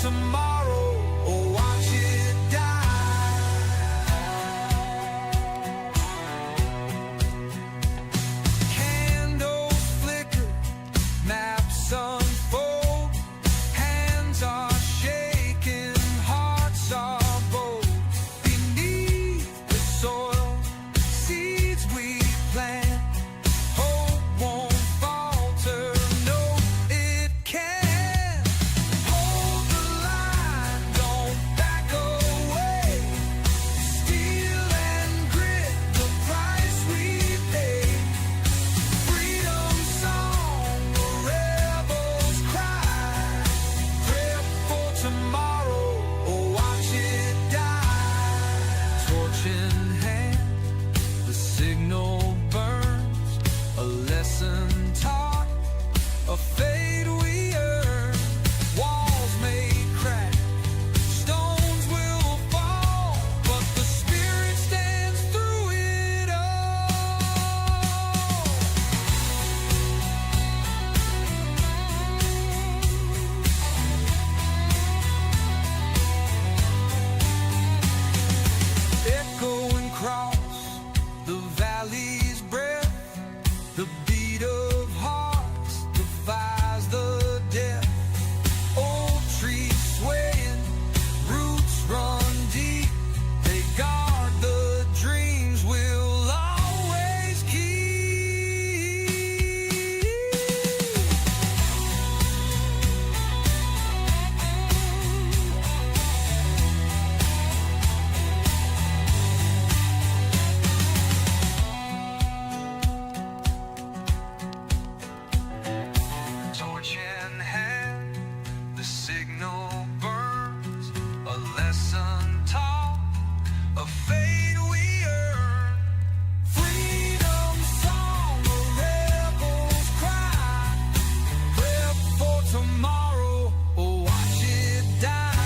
tomorrow or watch it die. Candles flicker, maps unfold, hands are shaking, hearts are bold. Beneath the soil, seeds we plant, hope won't falter, no it can't. Hold the line, don't back away, steel and grit, the price we pay. Freedom song, a rebel's cry, prep for tomorrow or watch it die. Torch in hand, the signal burns, a lesson taught, a fate we earn. Walls may crack, stones will fall, but the spirit stands through it all. Echoing across the valley's breath, the beat of hearts defies the death. Old trees swaying, roots run deep, they guard the dreams we'll always keep. Torch in hand, the signal burns, a lesson taught, a fate we earn. Freedom song, a rebel's cry, prep for tomorrow or watch it die.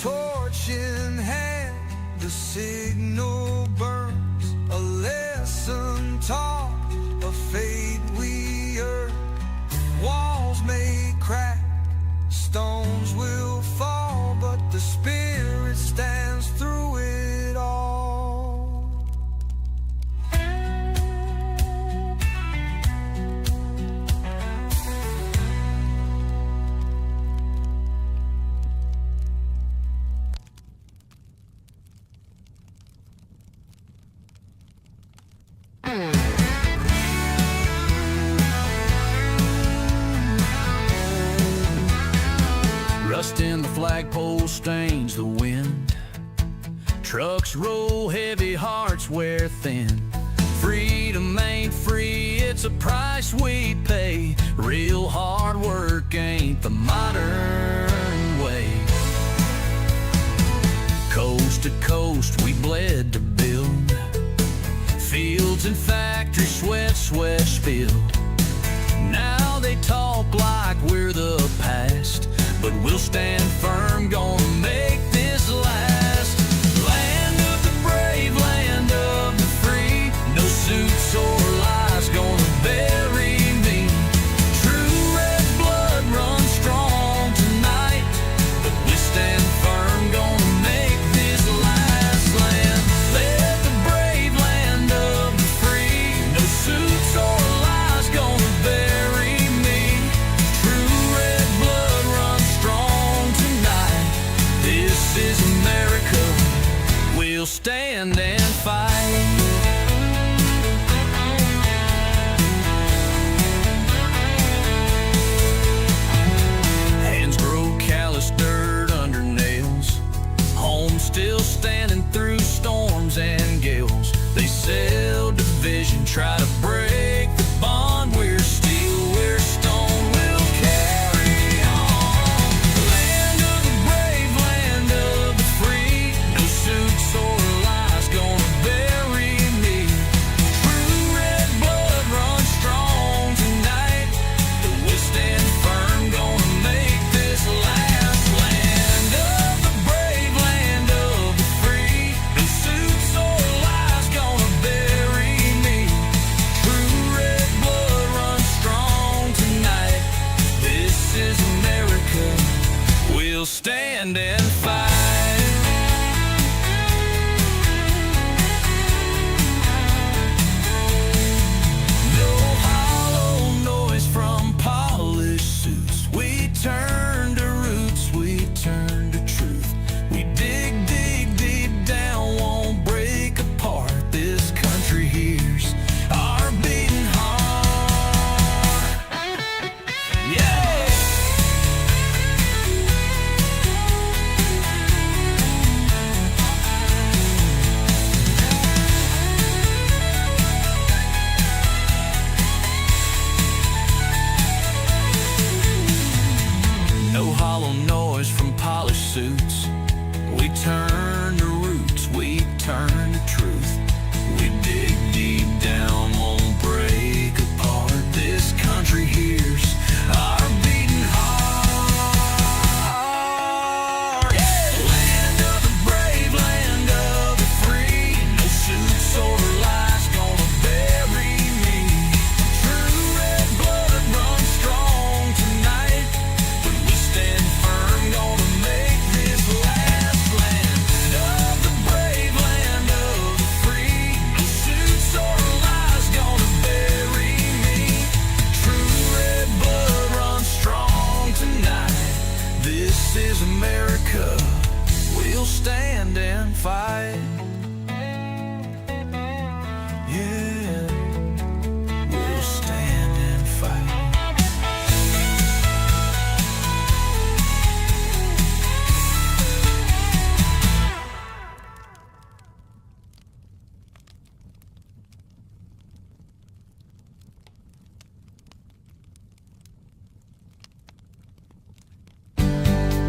Torch in hand, the signal burns, a lesson taught, a fate we earn. Walls may crack, stones will fall, but the spirit stands through it all. Rust in the flagpole stains the wind. Trucks roll heavy, hearts wear thin. Freedom ain't free, it's a price we pay. Real hard work ain't the modern way. Coast to coast we bled to build. Fields and factories, sweat, sweat, spill. Now they talk like we're the past, but we'll stand firm, gonna make this last. Land of the brave, land of the free, no suits or lies gonna bury me. True red blood runs strong tonight, but we stand firm, gonna make this last. Land, let the brave, land of the free, no suits or lies gonna bury me. True red blood runs strong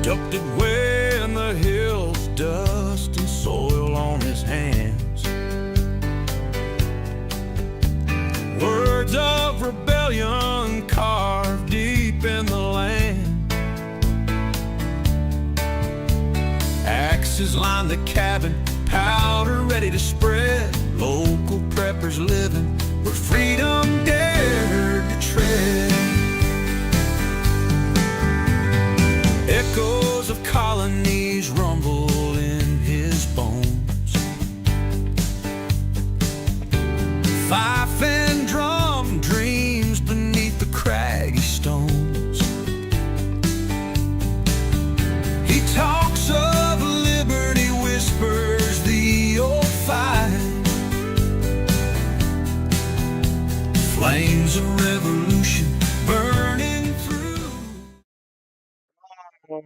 tucked it way in the hills, dust and soil on his hands. Words of rebellion carved deep in the land. Axes line the cabin, powder ready to spread. Local preppers living where freedom dared to tread. Echoes of colonies rumble in his bones. Fife and drum dreams beneath the craggy stones. He talks of liberty, whispers the old fight. Flames of revolution burning through.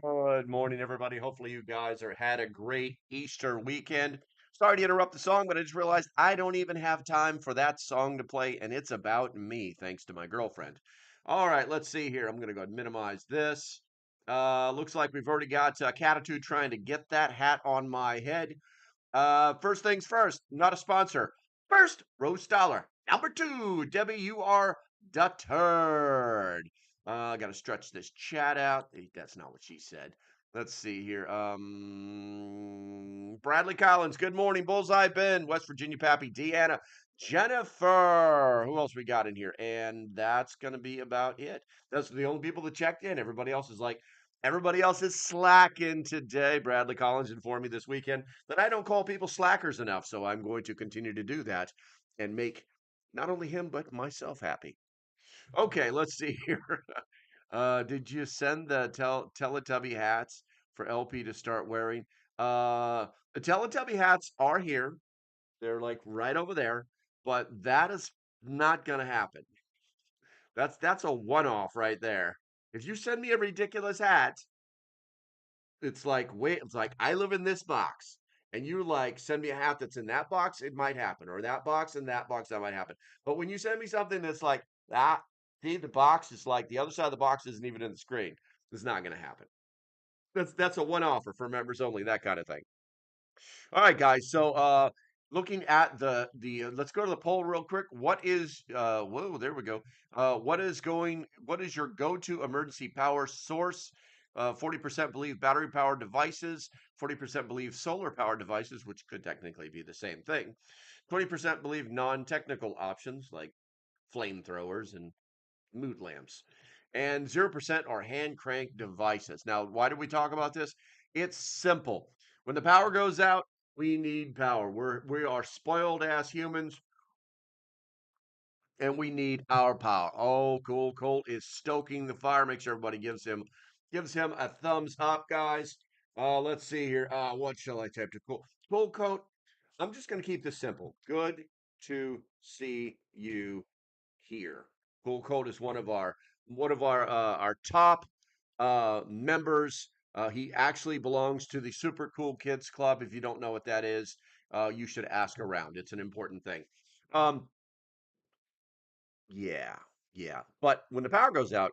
Good morning, everybody. Hopefully, you guys had a great Easter weekend. Sorry to interrupt the song, but I just realized I don't even have time for that song to play, and it's about me, thanks to my girlfriend. All right, let's see here. I'm going to go ahead and minimize this. Looks like we've already got Catitude trying to get that hat on my head. First things first, not a sponsor. First, Rose Dollar. Number two, Debbie, you are the turd. I gotta stretch this chat out. That's not what she said. Let's see here. Bradley Collins, good morning. Bullseye Ben, West Virginia Pappy, Deanna, Jennifer. Who else we got in here? And that's gonna be about it. That's the only people that checked in. Everybody else is slacking today. Bradley Collins informed me this weekend that I don't call people slackers enough, so I'm going to continue to do that and make not only him but myself happy. Okay, let's see here. Did you send the Teletubby hats for LP to start wearing? The Teletubby hats are here. They're like right over there, but that is not gonna happen. That's a one-off right there. If you send me a ridiculous hat, it's like, wait, it's like I live in this box, and you like send me a hat that's in that box, it might happen, or that box and that box, that might happen. But when you send me something that's like that, see, the box is like the other side of the box isn't even in the screen. It's not going to happen. That's a one offer for members only, that kind of thing. All right, guys. So, looking at the let's go to the poll real quick. What is whoa, there we go. What is your go-to emergency power source? 40% believe battery powered devices, 40% believe solar powered devices, which could technically be the same thing. 20% believe non-technical options like flamethrowers and mood lamps. And 0% are hand crank devices. Now, why do we talk about this? It's simple. When the power goes out, we need power. We are spoiled ass humans and we need our power. Oh, cool. Colt is stoking the fire. Make sure everybody gives him a thumbs up, guys. Let's see here. What shall I type to Cool? Cool Coat. I'm just gonna keep this simple. Good to see you here. Cool Coat is one of our top members. He actually belongs to the Super Cool Kids Club. If you don't know what that is, you should ask around. It's an important thing. Um, yeah, yeah. But when the power goes out,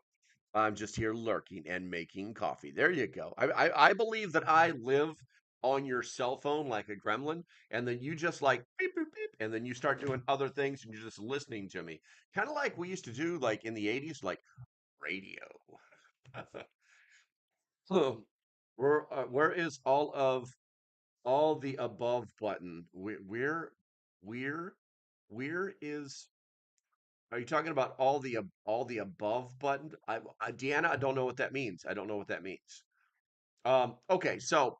I'm just here lurking and making coffee. There you go. I believe that I live on your cell phone like a gremlin, and then you just like beep beep beep, and then you start doing other things, and you're just listening to me, kind of like we used to do like in the '80s, like radio. So, where is all the above button? Where is? Are you talking about all the above button? Deanna, I don't know what that means. I don't know what that means. Okay, so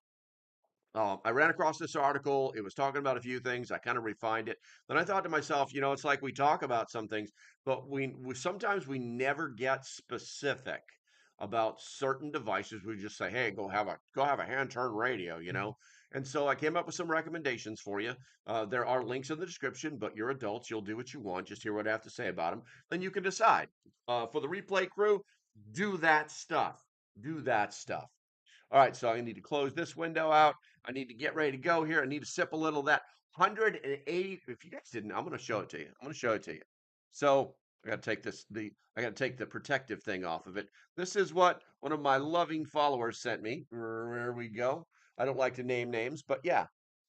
I ran across this article. It was talking about a few things. I kind of refined it. Then I thought to myself, it's like we talk about some things, but we sometimes we never get specific about certain devices. We just say, "Hey, go have a hand turn radio." And so I came up with some recommendations for you. There are links in the description, but you're adults. You'll do what you want. Just hear what I have to say about them. Then you can decide. For the replay crew, do that stuff. Do that stuff. All right, so I need to close this window out. I need to get ready to go here. I need to sip a little of that 180. If you guys didn't, I'm going to show it to you. I'm going to show it to you. So I got to take I got to take the protective thing off of it. This is what one of my loving followers sent me. There we go. I don't like to name names, but yeah,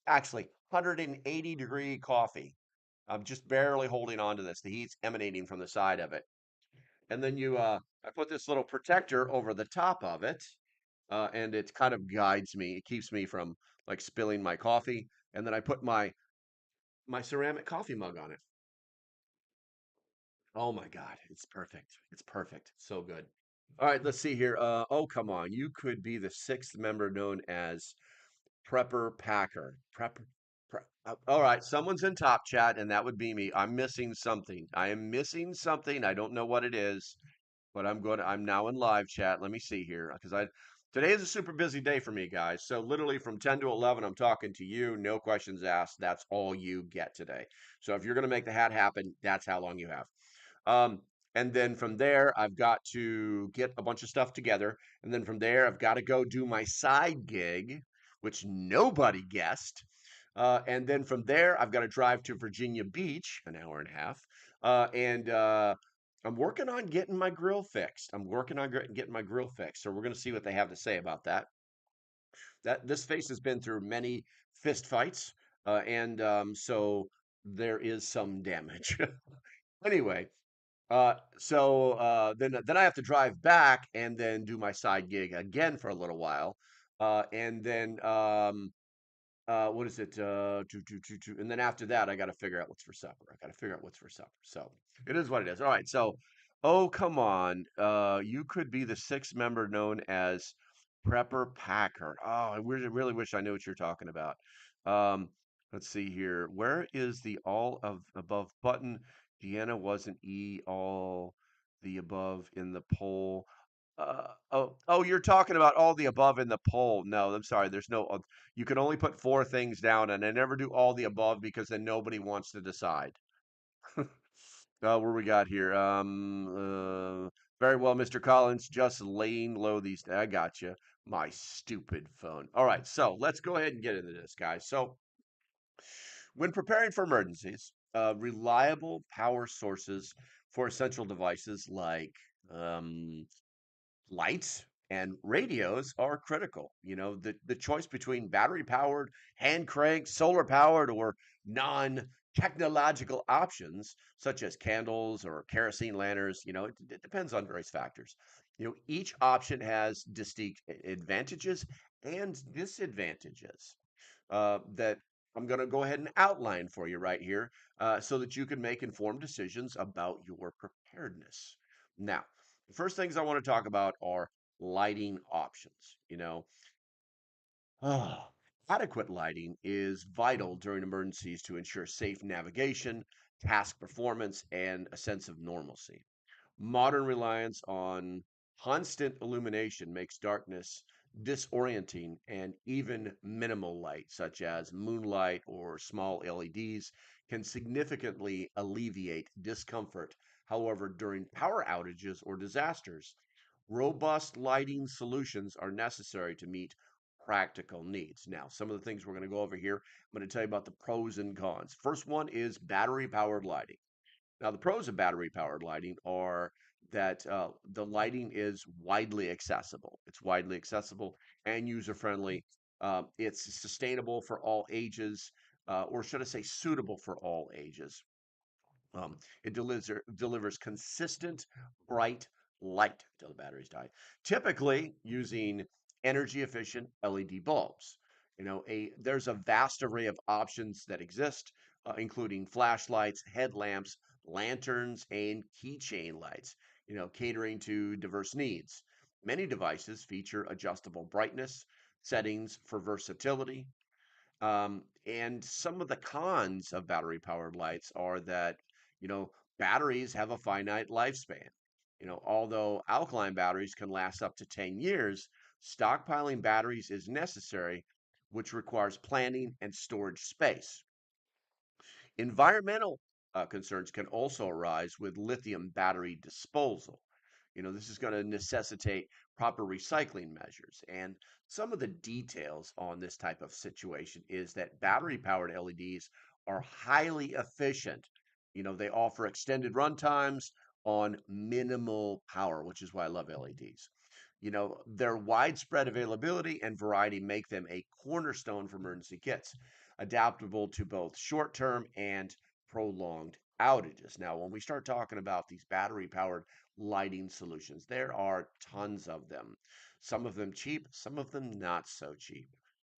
actually, 180-degree coffee. I'm just barely holding on to this. The heat's emanating from the side of it. And then I put this little protector over the top of it, and it kind of guides me. It keeps me from like spilling my coffee. And then I put my ceramic coffee mug on it. Oh my God, it's perfect. It's perfect. So good. All right, let's see here. Oh, come on. You could be the sixth member known as Prepper Packer. All right, someone's in top chat, and that would be me. I'm missing something. I am missing something. I don't know what it is, but I'm now in live chat. Let me see here because I today is a super busy day for me, guys. So literally from 10 to 11, I'm talking to you. No questions asked. That's all you get today. So if you're gonna make the hat happen, that's how long you have. Um, and then from there, I've got to get a bunch of stuff together. And then from there, I've got to go do my side gig, which nobody guessed. And then from there, I've got to drive to Virginia Beach, an hour and a half. And I'm working on getting my grill fixed. I'm working on getting my grill fixed. So we're going to see what they have to say about that. This face has been through many fist fights, and so there is some damage. Anyway, then I have to drive back and then do my side gig again for a little while. And then what is it? And then after that, I got to figure out what's for supper. I got to figure out what's for supper. So it is what it is. All right. So, oh, come on. You could be the sixth member known as Prepper Packer. Oh, I really wish I knew what you're talking about. Um, let's see here. Where is the all of above button? Deanna wasn't all the above in the poll. Oh, you're talking about all the above in the poll. No, I'm sorry. There's no, you can only put four things down, and I never do all the above because then nobody wants to decide. Where we got here? Very well, Mr. Collins. Just laying low these. I got you. My stupid phone. All right, so let's go ahead and get into this, guys. So, when preparing for emergencies, reliable power sources for essential devices like lights and radios are critical. You know, the choice between battery powered, hand cranked, solar powered, or non technological options such as candles or kerosene lanterns, it depends on various factors. Each option has distinct advantages and disadvantages that I'm going to go ahead and outline for you right here so that you can make informed decisions about your preparedness. Now, the first things I want to talk about are lighting options. Ah, adequate lighting is vital during emergencies to ensure safe navigation, task performance, and a sense of normalcy. Modern reliance on constant illumination makes darkness disorienting, and even minimal light, such as moonlight or small LEDs, can significantly alleviate discomfort. However, during power outages or disasters, robust lighting solutions are necessary to meet practical needs. Now, some of the things we're going to go over here, I'm going to tell you about the pros and cons. First one is battery powered lighting. Now, the pros of battery powered lighting are that the lighting is widely accessible. It's widely accessible and user friendly. It's sustainable for all ages, or should I say, suitable for all ages. It delivers consistent, bright light until the batteries die, typically using energy efficient LED bulbs. There's a vast array of options that exist, including flashlights, headlamps, lanterns, and keychain lights, catering to diverse needs. Many devices feature adjustable brightness settings for versatility, and some of the cons of battery powered lights are that, batteries have a finite lifespan. Although alkaline batteries can last up to 10 years, stockpiling batteries is necessary, which requires planning and storage space. Environmental concerns can also arise with lithium battery disposal. This is going to necessitate proper recycling measures. And some of the details on this type of situation is that battery powered LEDs are highly efficient. They offer extended run times, on minimal power, which is why I love LEDs. You know, their widespread availability and variety make them a cornerstone for emergency kits, adaptable to both short term and prolonged outages. Now, when we start talking about these battery powered lighting solutions, there are tons of them. Some of them cheap, some of them not so cheap.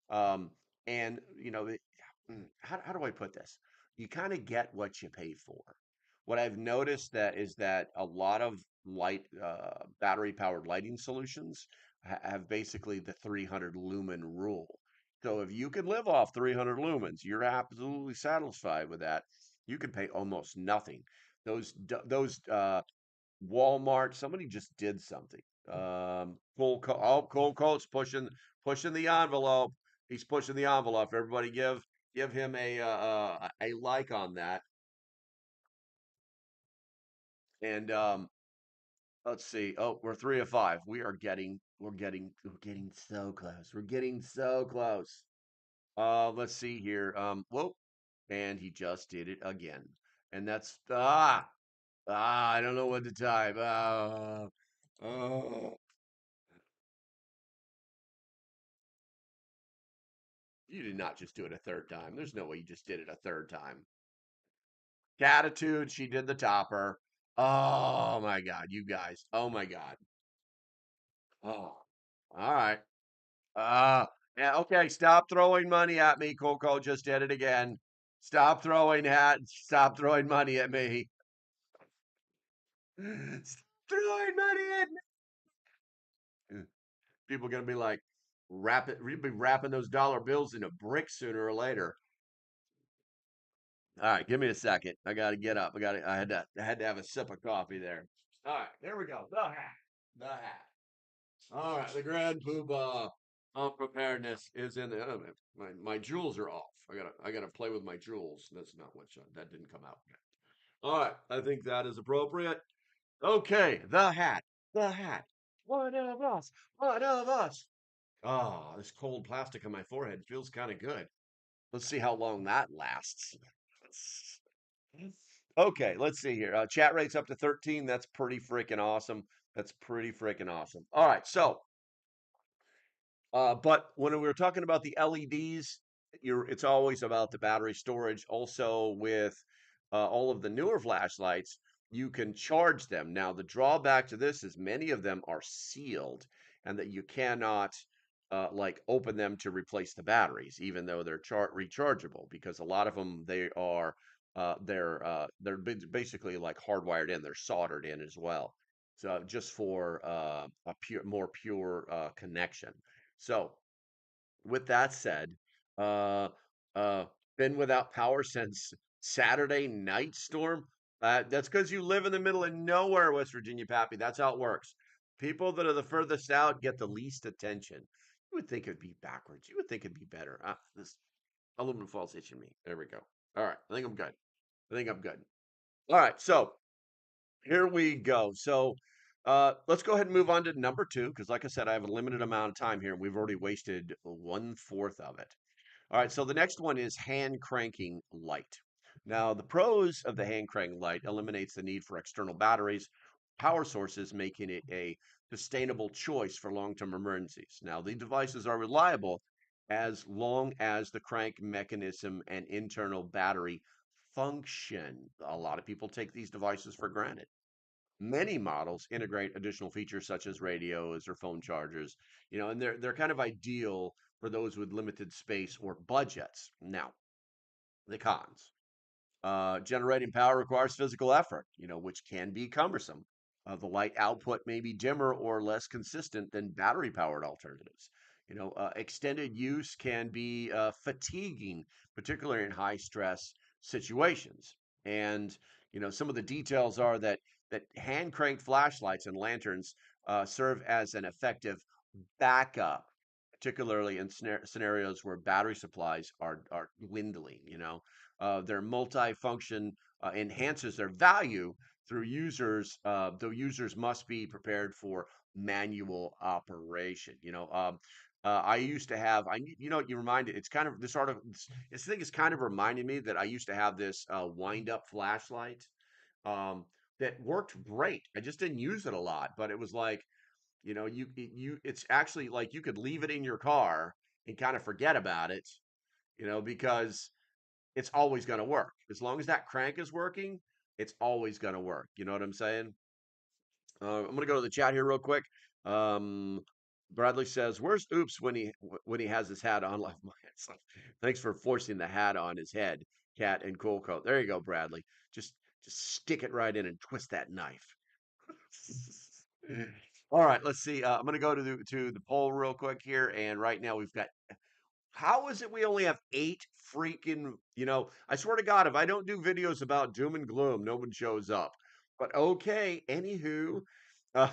Um, and you know, how do I put this? You kind of get what you pay for. What I've noticed that is that a lot of battery powered lighting solutions have basically the 300 lumen rule. So if you can live off 300 lumens, you're absolutely satisfied with that. You can pay almost nothing. Those Walmart, somebody just did something. Cole Coach pushing the envelope. He's pushing the envelope. Everybody give him a like on that. And let's see. Oh, we're 3 of 5. We're getting so close. We're getting so close. Let's see here. Whoa, and he just did it again. And that's I don't know what to type. Oh. You did not just do it a third time. There's no way you just did it a third time. Attitude, she did the topper. Oh my God, you guys. Oh my God. Oh, all right. Yeah, okay. Stop throwing money at me. Coco just did it again. Stop throwing money at me. Stop throwing money at me. People gonna be like, we'll be wrapping those dollar bills in a brick sooner or later. All right, give me a second. I got to get up. I had to have a sip of coffee there. All right, there we go. The hat. The hat. All right, the grand poobah of preparedness is in the. My jewels are off. I gotta play with my jewels. That's not what that didn't come out yet. All right, I think that is appropriate. Okay, the hat. The hat. One of us. One of us. Ah, this cold plastic on my forehead feels kind of good. Let's see how long that lasts. Okay, let's see here. Chat rate's up to 13. That's pretty freaking awesome. That's pretty freaking awesome. All right, so but when we were talking about the LEDs, it's always about the battery storage. Also, with all of the newer flashlights, you can charge them. Now, the drawback to this is many of them are sealed, and that you cannot like open them to replace the batteries, even though they're rechargeable. Because a lot of them they're basically like hardwired in. They're soldered in as well. So just for a more pure connection. So, with that said, uh, uh, been without power since Saturday night storm. That's because you live in the middle of nowhere, West Virginia, Pappy. That's how it works. People that are the furthest out get the least attention. You would think it'd be backwards. You would think it'd be better. This aluminum foil's itching me. There we go. All right, I think I'm good. I think I'm good. All right, so here we go. So let's go ahead and move on to number two, because like I said, I have a limited amount of time here, and we've already wasted 1/4 of it. All right, so the next one is hand cranking light. Now, the pros of the hand crank light eliminates the need for external batteries, power sources, making it a sustainable choice for long-term emergencies. Now, the devices are reliable as long as the crank mechanism and internal battery function. A lot of people take these devices for granted. Many models integrate additional features such as radios or phone chargers, and they're kind of ideal for those with limited space or budgets. Now, the cons. Generating power requires physical effort, which can be cumbersome. The light output may be dimmer or less consistent than battery powered alternatives. Extended use can be fatiguing, particularly in high stress situations. And some of the details are that hand crank flashlights and lanterns serve as an effective backup, particularly in scenarios where battery supplies are dwindling. Their multifunction enhances their value through users, though users must be prepared for manual operation. I used to have, you reminded, it's kind of this sort of, this thing is kind of reminding me that I used to have this wind up flashlight. Um, that worked great. I just didn't use it a lot, but it was like, it's actually like you could leave it in your car and kind of forget about it, because it's always going to work. As long as that crank is working, it's always going to work. You know what I'm saying? I'm going to go to the chat here real quick. Um, Bradley says, "Where's Oops when he has his hat on?" Like, so, thanks for forcing the hat on his head, Cat and Cool Coat. There you go, Bradley. Just stick it right in and twist that knife. All right, let's see. I'm going to go to the poll real quick here, and right now we've got how is it we only have eight freaking, I swear to God, if I don't do videos about doom and gloom, no one shows up. But okay, anywho. Uh,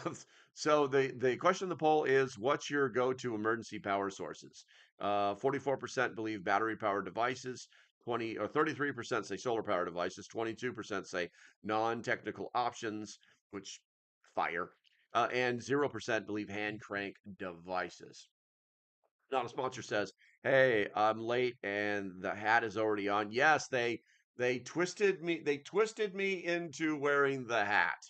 so the question of the poll is, what's your go-to emergency power sources? 44% believe battery powered devices, 33% say solar power devices, 22% say non-technical options, which fire, and 0% believe hand crank devices. Not a sponsor says, "Hey, I'm late and the hat is already on." Yes, they twisted me into wearing the hat.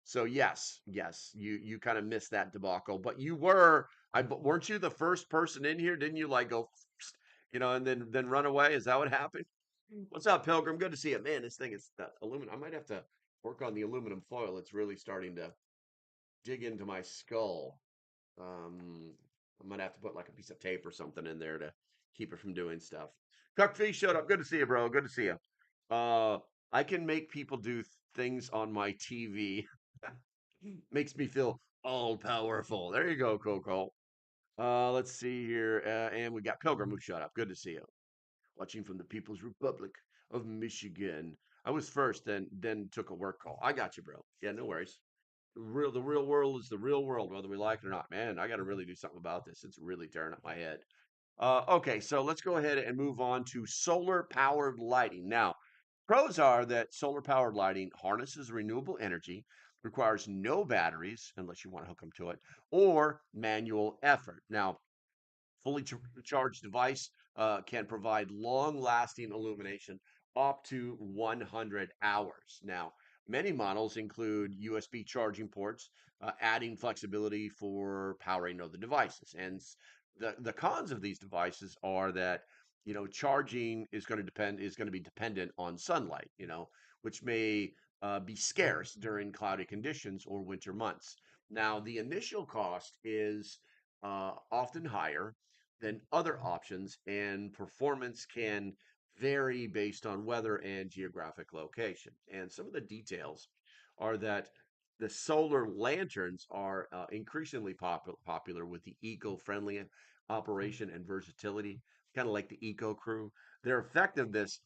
So yes, you kind of missed that debacle, but weren't you the first person in here? Didn't you like go, and then run away? Is that what happened? What's up, Pilgrim? Good to see you, man. This thing is aluminum. I might have to work on the aluminum foil. It's really starting to dig into my skull. Um, I might have to put like a piece of tape or something in there to keep it from doing stuff. Cuck V showed up. Good to see you, bro. Good to see you. Uh, I can make people do things on my TV. Makes me feel all powerful. There you go, Coco. Let's see here. And we got Pilgrim who showed up. Good to see you. Watching from the People's Republic of Michigan. I was first, then took a work call. I got you, bro. Yeah, no worries. The real world is the real world, whether we like it or not. Man, I got to really do something about this. It's really tearing up my head. Okay, so let's go ahead and move on to solar powered lighting. Now, pros are that solar powered lighting harnesses renewable energy, requires no batteries unless you want to hook them to it, or manual effort. Now, fully charged device can provide long lasting illumination up to 100 hours. Now, many models include USB charging ports, adding flexibility for powering other devices. And the cons of these devices are that charging is going to be dependent on sunlight, which may be scarce during cloudy conditions or winter months. Now, the initial cost is often higher than other options, and performance can vary based on weather and geographic location. And some of the details are that the solar lanterns are increasingly popular with the eco-friendly operation and versatility, kind of like the eco crew. Their effectiveness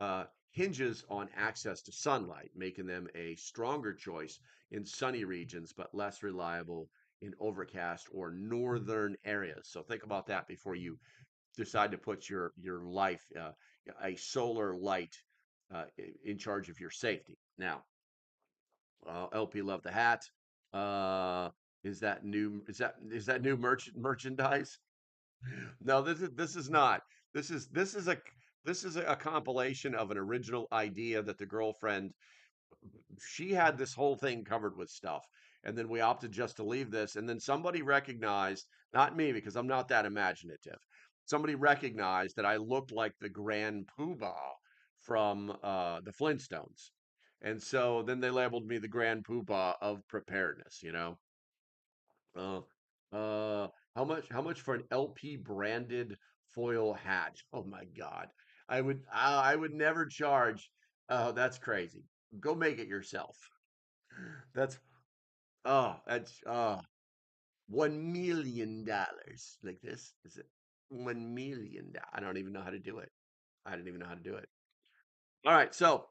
uh, hinges on access to sunlight, making them a stronger choice in sunny regions, but less reliable in overcast or northern areas. So think about that before you decide to put your life, a solar light, in charge of your safety. Now, LP love the hat. Uh, is that new merchandise? No, this is not. This is a compilation of an original idea that the girlfriend, she had this whole thing covered with stuff. And then we opted just to leave this. And then somebody recognized, not me, because I'm not that imaginative. Somebody recognized that I looked like the Grand Poobah from the Flintstones. And so then they labeled me the Grand Poobah of preparedness. Uh, how much for an LP branded foil hat? Oh my God. I would never charge. Oh, that's crazy. Go make it yourself. That's that's $1 million. Like this? Is it $1 million? I don't even know how to do it. I didn't even know how to do it. All right, so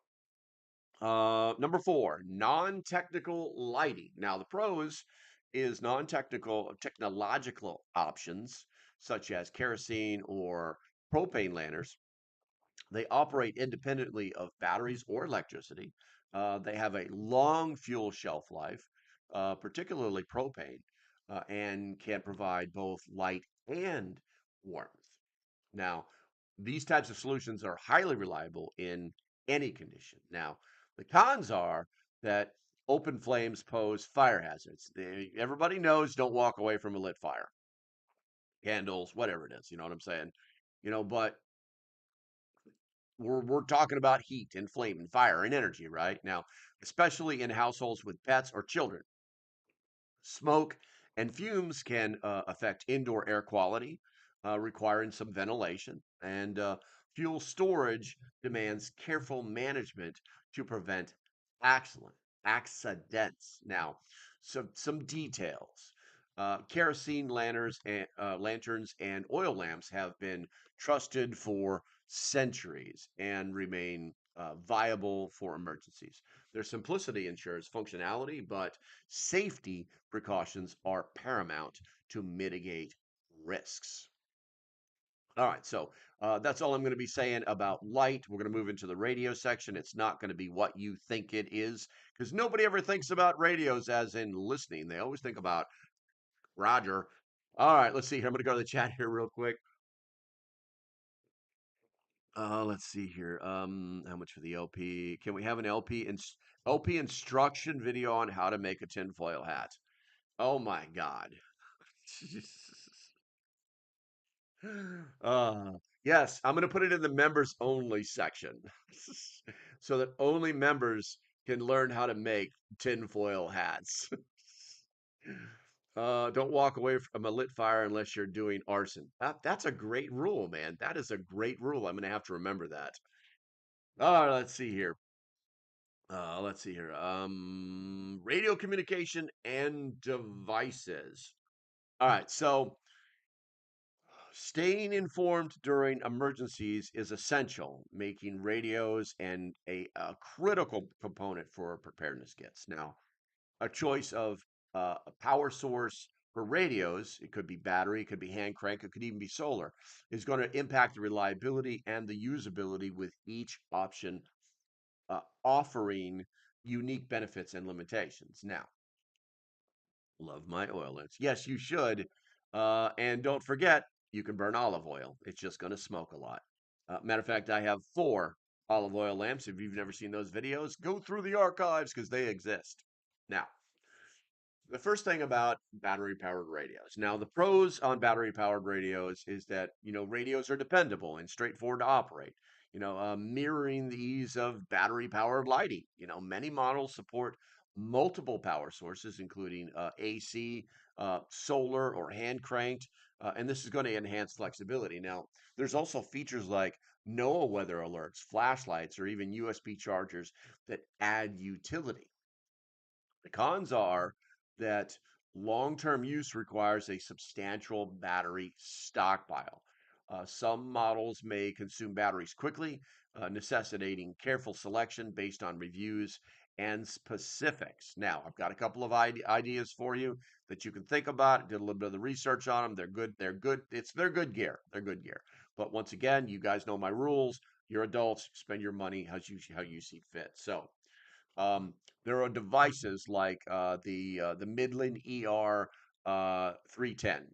number four, non-technical lighting. Now the pros is non-technical technological options such as kerosene or propane lanterns. They operate independently of batteries or electricity. They have a long fuel shelf life, particularly propane, and can provide both light and warmth. Now, these types of solutions are highly reliable in any condition. Now, the cons are that Open flames pose fire hazards. Everybody knows don't walk away from a lit fire, candles, whatever it is. You know what I'm saying? But we're talking about heat and flame and fire and energy right now, especially in households with pets or children. Smoke and fumes can affect indoor air quality, requiring some ventilation, and fuel storage demands careful management to prevent accident, accidents. Now, some details. Kerosene lanterns and oil lamps have been trusted for centuries and remain viable for emergencies. Their simplicity ensures functionality, but safety precautions are paramount to mitigate risks. All right, so that's all I'm going to be saying about light. We're going to move into the radio section. It's not going to be what you think it is because nobody ever thinks about radios as in listening. They always think about Roger. All right, let's see here. I'm going to go to the chat here real quick. Let's see here. How much for the LP? Can we have an LP instruction video on how to make a tinfoil hat? Oh my God. Uh, yes, I'm going to put it in the members only section so that only members can learn how to make tinfoil hats. Don't walk away from a lit fire unless you're doing arson. That's a great rule, man. That is a great rule. I'm going to have to remember that. All right, let's see here. Radio communication and devices. All right, so staying informed during emergencies is essential, making radios and a critical component for preparedness kits. Now, a choice of a power source for radios, it could be battery, it could be hand crank, it could even be solar, is going to impact the reliability and the usability with each option offering unique benefits and limitations. Now, love my oil lamps. Yes, you should. And don't forget, you can burn olive oil. It's just going to smoke a lot. Matter of fact, I have 4 olive oil lamps. If you've never seen those videos, go through the archives because they exist. Now, the first thing about battery powered radios. Now, the pros on battery powered radios is that, radios are dependable and straightforward to operate, mirroring the ease of battery powered lighting. Many models support multiple power sources, including AC, solar, or hand cranked. And this is going to enhance flexibility. Now, there's also features like NOAA weather alerts, flashlights, or even USB chargers that add utility. The cons are that long-term use requires a substantial battery stockpile. Some models may consume batteries quickly, necessitating careful selection based on reviews and specifics. Now, I've got a couple of ideas for you that you can think about. Did a little bit of the research on them. They're good. They're good. They're good gear. They're good gear. But once again, you guys know my rules. You're adults. Spend your money how you see fit. So, um, there are devices like the Midland ER 310.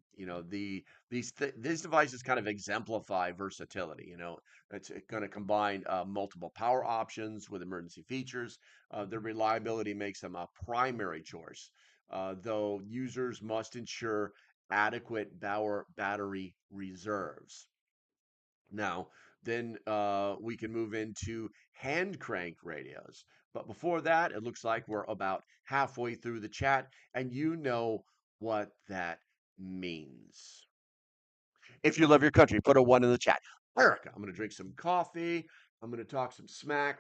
These devices kind of exemplify versatility. It's going to combine multiple power options with emergency features. The reliability makes them a primary choice, though users must ensure adequate battery reserves. Now, then we can move into hand crank radios. But before that, it looks like we're about halfway through the chat, and you know what that means. If you love your country, put a 1 in the chat. America, I'm going to drink some coffee. I'm going to talk some smack.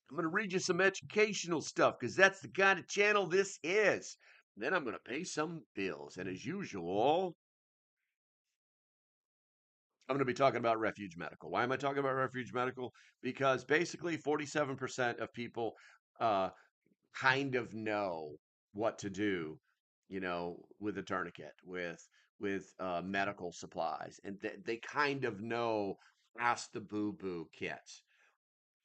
I'm going to read you some educational stuff because that's the kind of channel this is. Then I'm going to pay some bills. And as usual, I'm going to be talking about Refuge Medical. Why am I talking about Refuge Medical? Because basically 47% of people uh, kind of know what to do, with a tourniquet, with medical supplies, and they kind of know past the boo-boo kit.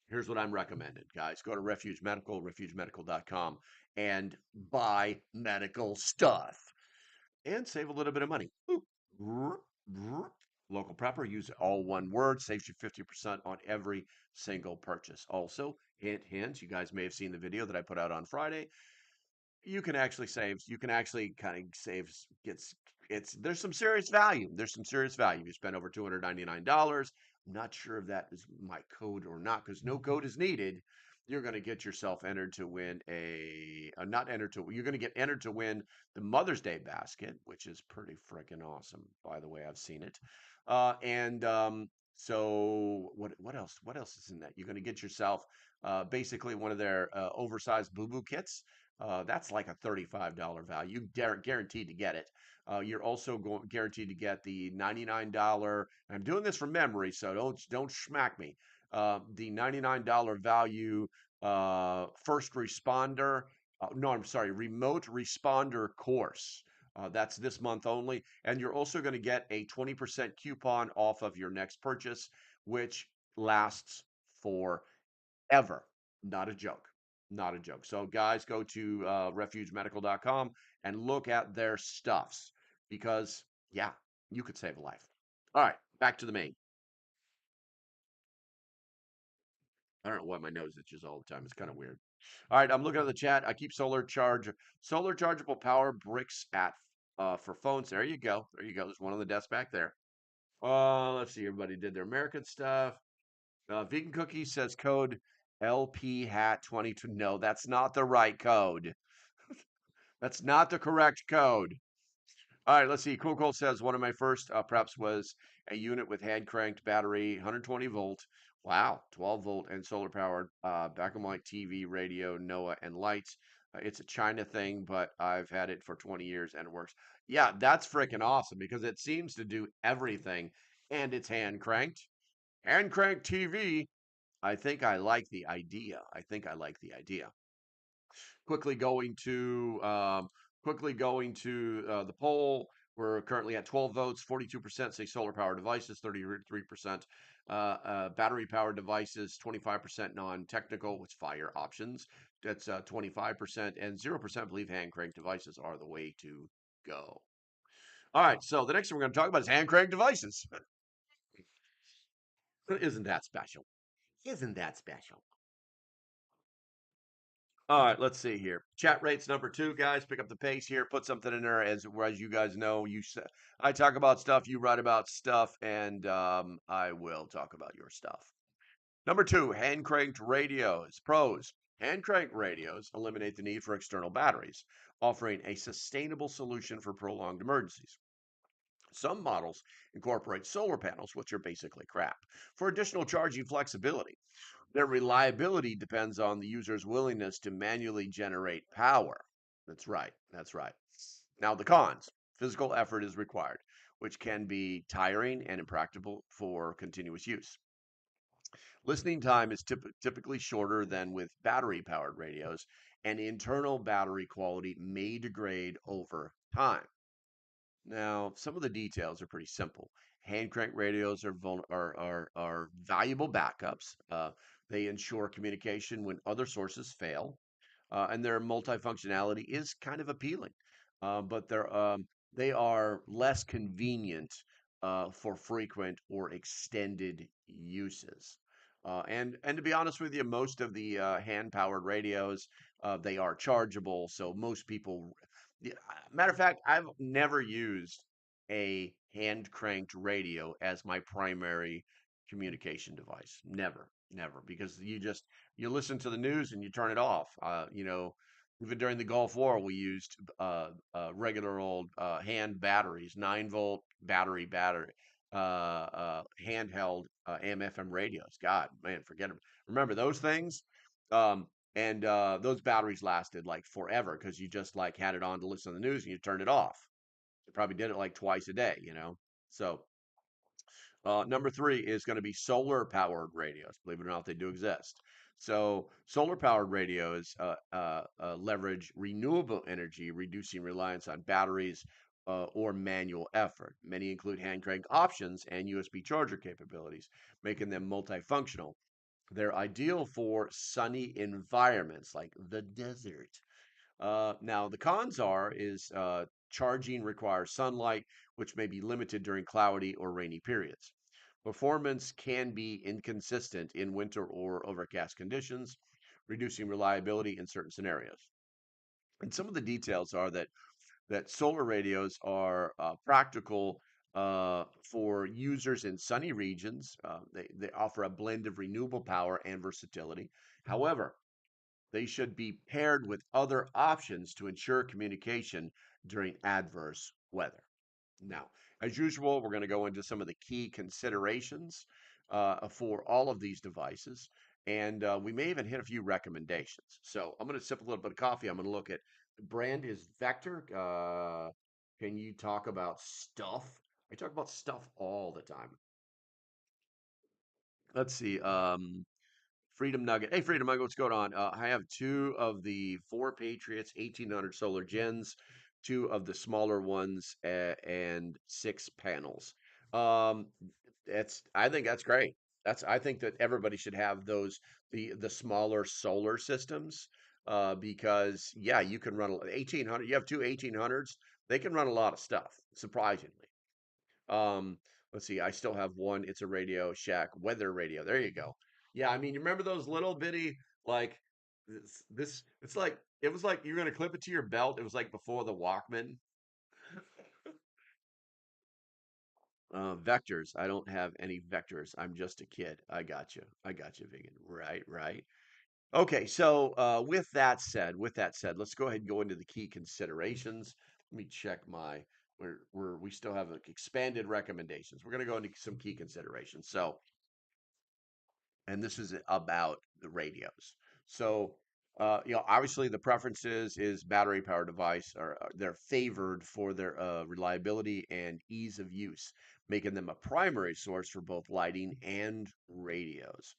Here's what I'm recommending, guys. Go to Refuge Medical, refugemedical.com, and buy medical stuff and save a little bit of money. Local Prepper, use all one word, saves you 50% on every single purchase. Also, hint, hint, you guys may have seen the video that I put out on Friday. You can actually kind of save, gets, there's some serious value. There's some serious value. You spend over $299. I'm not sure if that is my code or not because no code is needed. You're going to get yourself entered to win not entered to, you're going to get entered to win the Mother's Day basket, which is pretty freaking awesome. By the way, I've seen it. And so what else? What else is in that? You're going to get yourself basically one of their oversized boo boo kits. That's like a $35 value. Guaranteed to get it. You're also guaranteed to get the $99. I'm doing this from memory, so don't smack me. The $99 value first responder. No, I'm sorry, remote responder course. That's this month only. And you're also going to get a 20% coupon off of your next purchase, which lasts forever. Not a joke. Not a joke. So, guys, go to refugemedical.com and look at their stuffs because, yeah, you could save a life. All right, back to the main. I don't know why my nose itches all the time. It's kind of weird. All right, I'm looking at the chat. I keep solar chargeable power bricks at for phones. There you go. There you go. There's one on the desk back there. Let's see. Everybody did their American stuff. Vegan Cookie says code LP hat 22. No, that's not the right code. That's not the correct code. All right, let's see. Cool Cool says one of my first preps was a unit with hand cranked battery, 120 volt. Wow, 12 volt and solar powered. Back on my TV, radio, NOAA, and lights. It's a China thing, but I've had it for 20 years and it works. Yeah, that's freaking awesome because it seems to do everything and it's hand cranked. Hand cranked TV. I think I like the idea. I think I like the idea. Quickly going to the poll. We're currently at 12 votes. 42% say solar powered devices. 33% battery powered devices. 25% non-technical, with fire options. That's 25%, and 0% believe hand crank devices are the way to go. All right, so the next thing we're going to talk about is hand crank devices. Isn't that special? Isn't that special? All right, let's see here. Chat rates number 2, guys. Pick up the pace here. Put something in there. As you guys know, I talk about stuff, you write about stuff, and I will talk about your stuff. Number 2, hand cranked radios. Pros: hand cranked radios eliminate the need for external batteries, offering a sustainable solution for prolonged emergencies. Some models incorporate solar panels, which are basically crap, for additional charging flexibility. Their reliability depends on the user's willingness to manually generate power. That's right. That's right. Now, the cons: physical effort is required, which can be tiring and impractical for continuous use. Listening time is typically shorter than with battery powered radios, and internal battery quality may degrade over time. Now, some of the details are pretty simple. Hand crank radios are valuable backups. They ensure communication when other sources fail, and their multifunctionality is kind of appealing. But they are less convenient for frequent or extended uses. And to be honest with you, most of the hand powered radios they are chargeable, so most people. Matter of fact, I've never used a hand cranked radio as my primary communication device. Never, never, because you listen to the news and you turn it off. Even during the Gulf War, we used regular old hand batteries, 9 volt battery, handheld AM/FM radios. God, man, forget them. Remember those things? Um, and those batteries lasted like forever because you just like had it on to listen to the news and you turned it off. You probably did it like twice a day. So number 3 is going to be solar powered radios. Believe it or not, they do exist. So solar powered radios leverage renewable energy, reducing reliance on batteries or manual effort. Many include hand crank options and USB charger capabilities, making them multifunctional. They're ideal for sunny environments like the desert. Now the cons are is Charging requires sunlight, which may be limited during cloudy or rainy periods. Performance can be inconsistent in winter or overcast conditions, reducing reliability in certain scenarios. And some of the details are that solar radios are practical for users in sunny regions. They offer a blend of renewable power and versatility. However, they should be paired with other options to ensure communication during adverse weather. Now, as usual, we're going to go into some of the key considerations for all of these devices, and we may even hit a few recommendations. So I'm going to sip a little bit of coffee. I'm going to look at the brand is Vector. Can you talk about stuff? I talk about stuff all the time. Let's see. Freedom Nugget. Hey, Freedom Nugget, what's going on? I have two of the four Patriots 1800 solar gens, two of the smaller ones, and six panels. Um, I think that's great. I think that everybody should have the smaller solar systems, because yeah, you can run 1800. You have two 1800s. They can run a lot of stuff, surprisingly. Um, let's see. I still have one. It's a Radio Shack weather radio. There you go. Yeah, I mean, you remember those little bitty like this? It's like it was like you're gonna clip it to your belt. It was like before the Walkman. Vectors. I don't have any vectors. I'm just a kid. I got you. I got you, vegan. Right, right. Okay, so with that said, let's go ahead and go into the key considerations. Let me check my we still have expanded recommendations. We're going to go into some key considerations. So, and this is about the radios. So, obviously the preferences is battery powered device are they're favored for their reliability and ease of use, making them a primary source for both lighting and radios.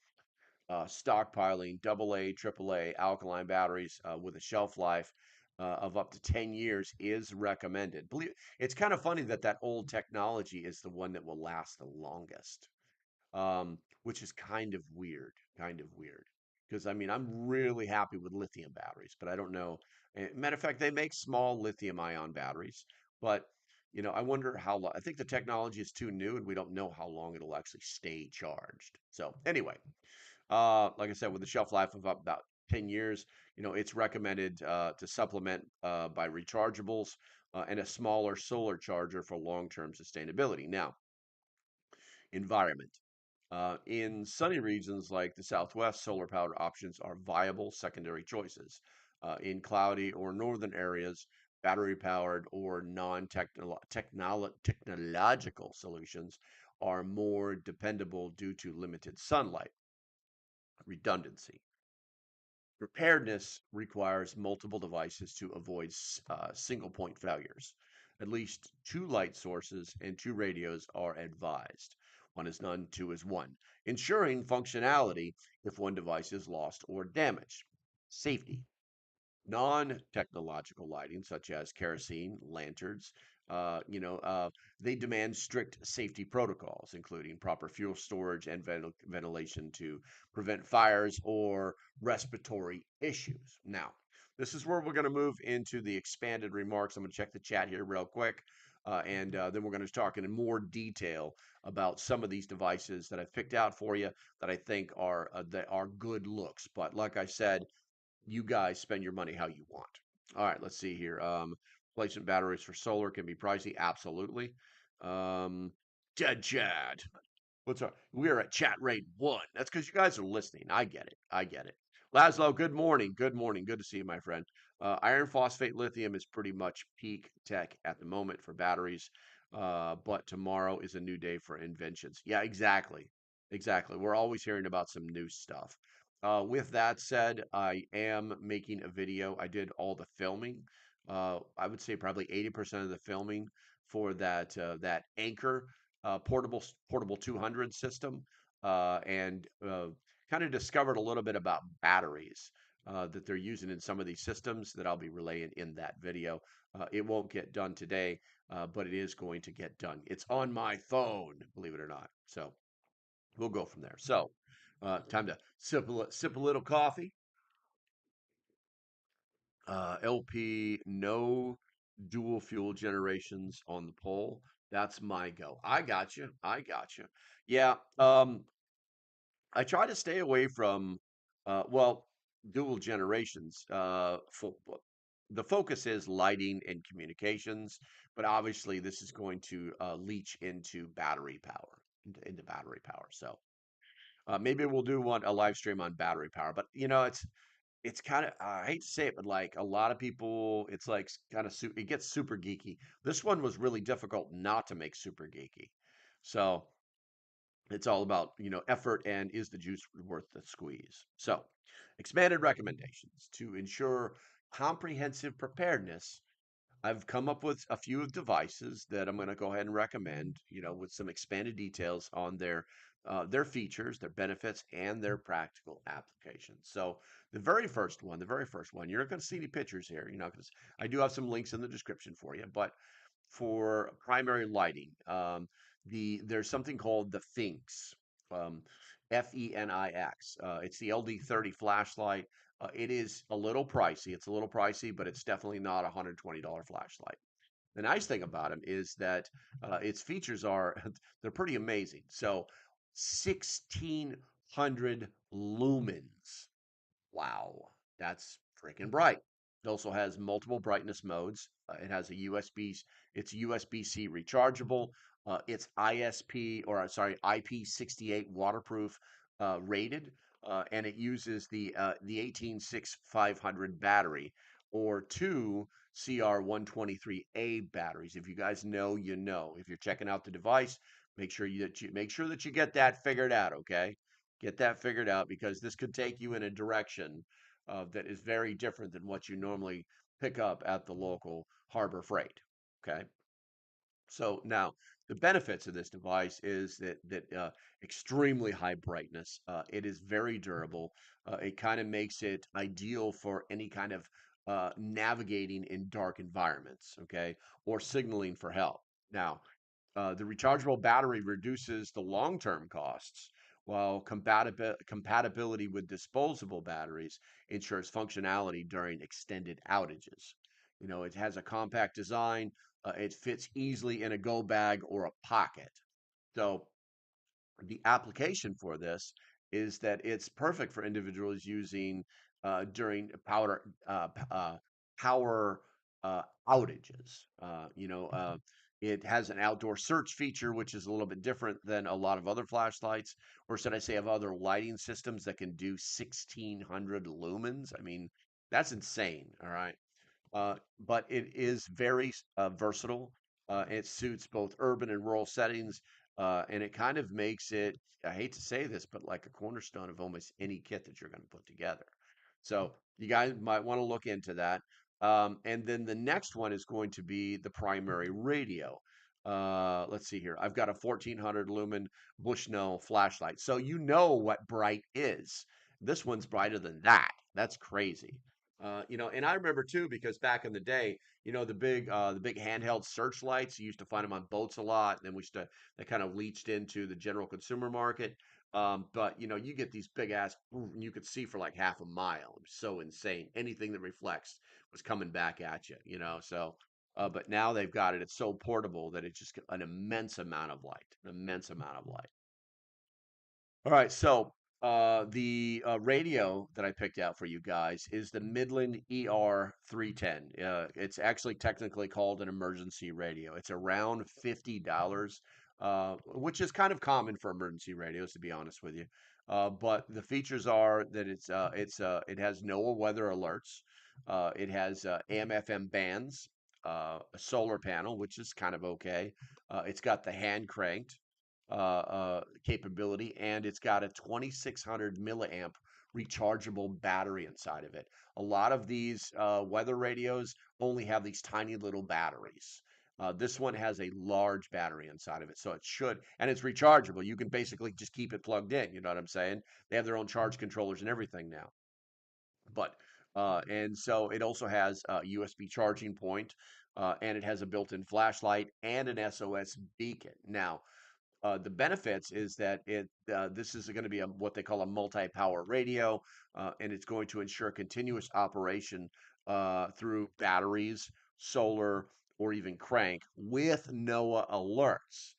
Stockpiling AA, AAA alkaline batteries with a shelf life of up to 10 years is recommended. Believe it's kind of funny that that old technology is the one that will last the longest, which is kind of weird. Because I mean, I'm really happy with lithium batteries, but I don't know. Matter of fact, they make small lithium ion batteries, but I wonder how long. I think the technology is too new, and we don't know how long it'll actually stay charged. So anyway, like I said, with a shelf life of about 10 years, it's recommended to supplement by rechargeables and a smaller solar charger for long-term sustainability. Now, environment. In sunny regions like the Southwest, solar powered options are viable secondary choices. In cloudy or northern areas, battery powered or non technological solutions are more dependable due to limited sunlight. Redundancy. Preparedness requires multiple devices to avoid single point failures. At least two light sources and two radios are advised. One is none, two is one, ensuring functionality if one device is lost or damaged. Safety. Non-technological lighting, such as kerosene, lanterns, they demand strict safety protocols, including proper fuel storage and ventilation to prevent fires or respiratory issues. Now, this is where we're going to move into the expanded remarks. I'm going to check the chat here real quick. And then we're going to talk in more detail about some of these devices that I've picked out for you that I think are good looks. But like I said, you guys spend your money how you want. All right, let's see here. Replacement batteries for solar can be pricey. Absolutely. Dead Chad. What's up? We are at chat rate 1. That's because you guys are listening. I get it. I get it. Laszlo, good morning. Good morning. Good to see you, my friend. Iron phosphate lithium is pretty much peak tech at the moment for batteries, but tomorrow is a new day for inventions. Yeah, exactly. Exactly. We're always hearing about some new stuff. With that said, I am making a video. I did all the filming. I would say probably 80% of the filming for that Anchor portable 200 system, and kind of discovered a little bit about batteries that they're using in some of these systems that I'll be relaying in that video. It won't get done today, but it is going to get done. It's on my phone, believe it or not. So we'll go from there. So time to sip a little coffee. LP, no dual fuel generations on the pole. That's my go. I got you. I got you. Yeah. I try to stay away from, well, dual generations. The focus is lighting and communications, but obviously this is going to leach into battery power, into battery power. So maybe we'll do one a live stream on battery power. But it's kind of I hate to say it, but like a lot of people, it's like kind of it gets super geeky. This one was really difficult not to make super geeky. So it's all about, effort and is the juice worth the squeeze. So, expanded recommendations to ensure comprehensive preparedness. I've come up with a few of devices that I'm going to go ahead and recommend, with some expanded details on their features, their benefits, and their practical applications. So the very first one, you're not going to see any pictures here, because I do have some links in the description for you, but for primary lighting. There's something called the Finks, Fenix. It's the LD30 flashlight. It is a little pricey. It's a little pricey, but it's definitely not a $120 flashlight. The nice thing about them is that its features are they're pretty amazing. So 1600 lumens. Wow, that's freaking bright. It also has multiple brightness modes. It has a USB, it's USB-C rechargeable. It's ISP or sorry, IP68 waterproof rated, and it uses the 186 500 battery or two CR123A batteries. If you guys know, you know. If you're checking out the device, make sure that you get that figured out. Okay, get that figured out because this could take you in a direction that is very different than what you normally pick up at the local Harbor Freight. Okay. So now the benefits of this device is that extremely high brightness. It is very durable. It kind of makes it ideal for any kind of navigating in dark environments, okay, or signaling for help. Now, the rechargeable battery reduces the long-term costs, while compatibility with disposable batteries ensures functionality during extended outages. It has a compact design. It fits easily in a go bag or a pocket. So the application for this is that it's perfect for individuals using during power outages. It has an outdoor search feature, which is a little bit different than a lot of other flashlights, or should I say, of other lighting systems that can do 1600 lumens. I mean, that's insane. All right. But it is very versatile. It suits both urban and rural settings, and it kind of makes it, I hate to say this, but like a cornerstone of almost any kit that you're going to put together. So you guys might want to look into that. And then the next one is going to be the primary radio. Let's see here. I've got a 1400 lumen Bushnell flashlight. So you know what bright is. This one's brighter than that. That's crazy. And I remember too because back in the day, the big handheld searchlights. You used to find them on boats a lot. And then they kind of leached into the general consumer market. But you get these big ass, and you could see for like half a mile. It was so insane. Anything that reflects was coming back at you. So, but now they've got it. It's so portable that it's just an immense amount of light, an immense amount of light. All right, so the radio that I picked out for you guys is the Midland ER 310. It's actually technically called an emergency radio. It's around $50, which is kind of common for emergency radios, to be honest with you. But the features are that it has NOAA weather alerts. It has AM/FM bands, a solar panel, which is kind of okay. It's got the hand cranked capability, and it's got a 2600 milliamp rechargeable battery inside of it. A lot of these weather radios only have these tiny little batteries. This one has a large battery inside of it, so and it's rechargeable. You can basically just keep it plugged in. You know what I'm saying? They have their own charge controllers and everything now. But and so it also has a USB charging point, and it has a built-in flashlight and an SOS beacon. Now, the benefits is that this is going to be what they call a multi-power radio, and it's going to ensure continuous operation through batteries solar, or even crank with NOAA alerts.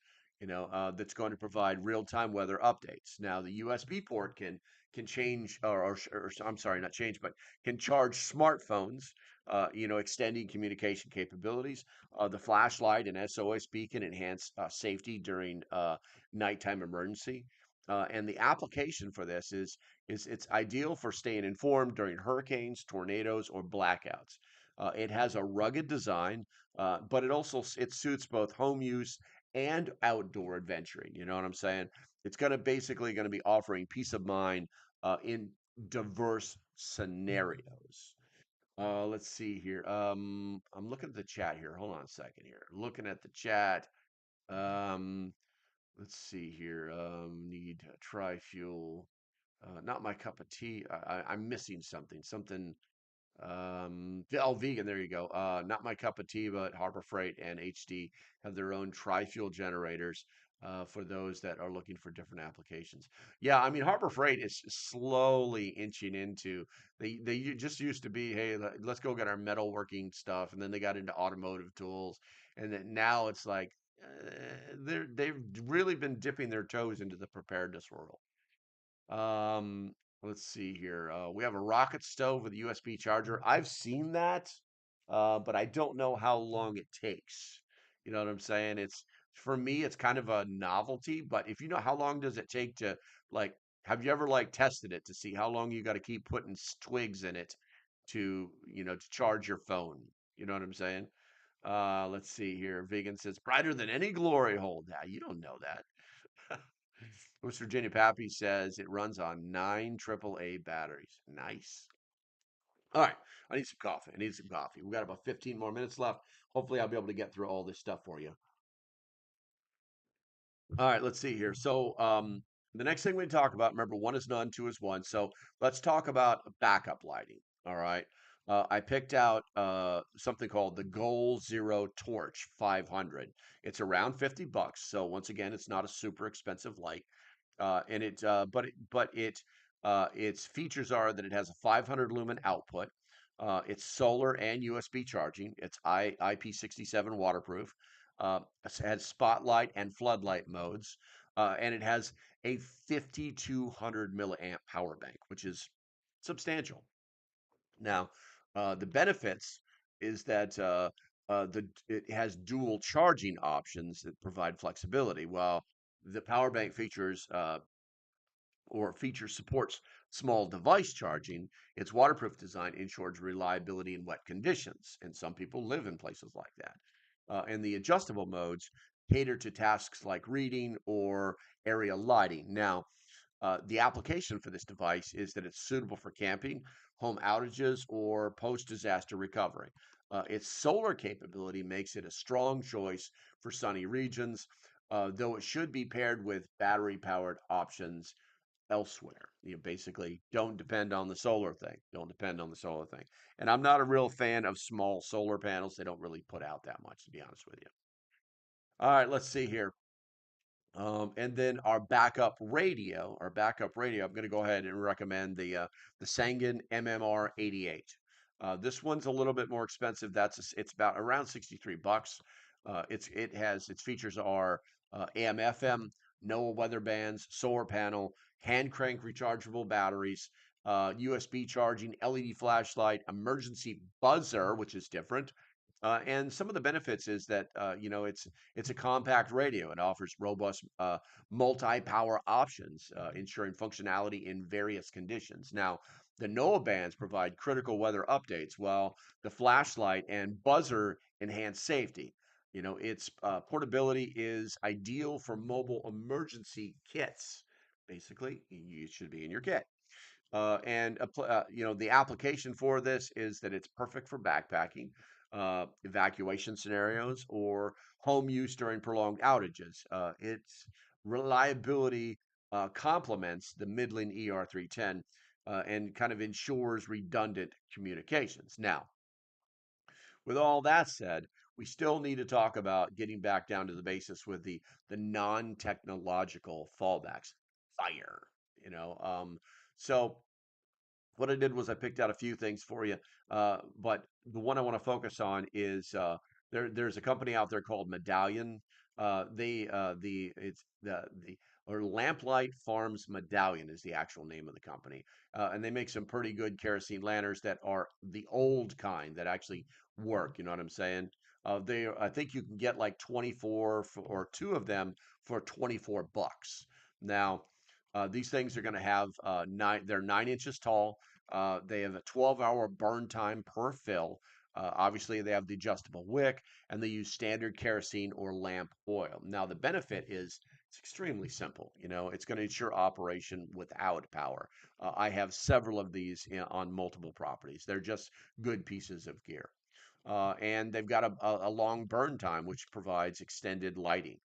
That's going to provide real-time weather updates. Now, the USB port can change, or I'm sorry, not change, but can charge smartphones. Extending communication capabilities. The flashlight and SOS beacon enhance safety during nighttime emergency. And the application for this is it's ideal for staying informed during hurricanes, tornadoes, or blackouts. It has a rugged design, but it suits both home use and outdoor adventuring. You know what I'm saying? It's going to be offering peace of mind in diverse scenarios. Let's see here. I'm looking at the chat here. Hold on a second here. Looking at the chat. Um, let's see here. Need tri-fuel. Not my cup of tea. I'm missing something. Vegan, there you go. Not my cup of tea, but Harbor Freight and HD have their own tri-fuel generators for those that are looking for different applications. Yeah, I mean Harbor Freight is slowly inching into just used to be, hey, let's go get our metalworking stuff, and then they got into automotive tools, and then now it's like they've really been dipping their toes into the preparedness world. Um, let's see here. We have a rocket stove with a USB charger. I've seen that, but I don't know how long it takes. You know what I'm saying? It's for me, it's kind of a novelty, but if you know how long does it take to like, have you ever like tested it to see how long you got to keep putting twigs in it to charge your phone? You know what I'm saying? Let's see here. Vegan says brighter than any glory hole. Yeah, you don't know that. West Virginia Pappy says it runs on 9 AAA batteries. Nice. All right. I need some coffee. I need some coffee. We got about 15 more minutes left. Hopefully, I'll be able to get through all this stuff for you. All right, let's see here. So, the next thing we talk about, remember, one is none, two is one. So, let's talk about backup lighting. All right. I picked out something called the Goal Zero Torch 500. It's around 50 bucks. So, once again, it's not a super expensive light. And it but it its features are that it has a 500 lumen output. It's solar and USB charging. It's IP67 waterproof. It has spotlight and floodlight modes, and it has a 5200 milliamp power bank, which is substantial. Now, the benefits is that it has dual charging options that provide flexibility. While the power bank feature supports small device charging, its waterproof design ensures reliability in wet conditions, and some people live in places like that. And the adjustable modes cater to tasks like reading or area lighting. Now, the application for this device is that it's suitable for camping, home outages, or post-disaster recovery. Its solar capability makes it a strong choice for sunny regions, though it should be paired with battery-powered options elsewhere. Basically, don't depend on the solar thing. Don't depend on the solar thing. And I'm not a real fan of small solar panels. They don't really put out that much, to be honest with you. All right, let's see here. And then our backup radio, I'm going to go ahead and recommend the Sangen MMR 88. This one's a little bit more expensive. It's about around 63 bucks. Its features are AM FM, NOAA weather bands, solar panel, hand crank rechargeable batteries, USB charging, LED flashlight, emergency buzzer, which is different. And some of the benefits is that it's a compact radio. It offers robust multi-power options, ensuring functionality in various conditions. Now, the NOAA bands provide critical weather updates, while the flashlight and buzzer enhance safety. Its portability is ideal for mobile emergency kits. Basically, you should be in your kit. The application for this is that it's perfect for backpacking, evacuation scenarios, or home use during prolonged outages. Its reliability complements the Midland ER310 and kind of ensures redundant communications. Now, with all that said, we still need to talk about getting back down to the basis with the non-technological fallbacks. Fire, you know. So What I did was I picked out a few things for you, but the one I want to focus on is there's a company out there called Medallion. The it's the or Lamplight Farms Medallion is the actual name of the company, and they make some pretty good kerosene lanterns that are the old kind that actually work. You know what I'm saying? I think you can get like 24 or two of them for 24 bucks. Now, these things are going to have they're 9 inches tall. They have a 12-hour burn time per fill. Obviously, they have the adjustable wick, and they use standard kerosene or lamp oil. Now, the benefit is it's extremely simple. You know, it's going to ensure operation without power. I have several of these on multiple properties. They're just good pieces of gear. And they've got a long burn time, which provides extended lighting.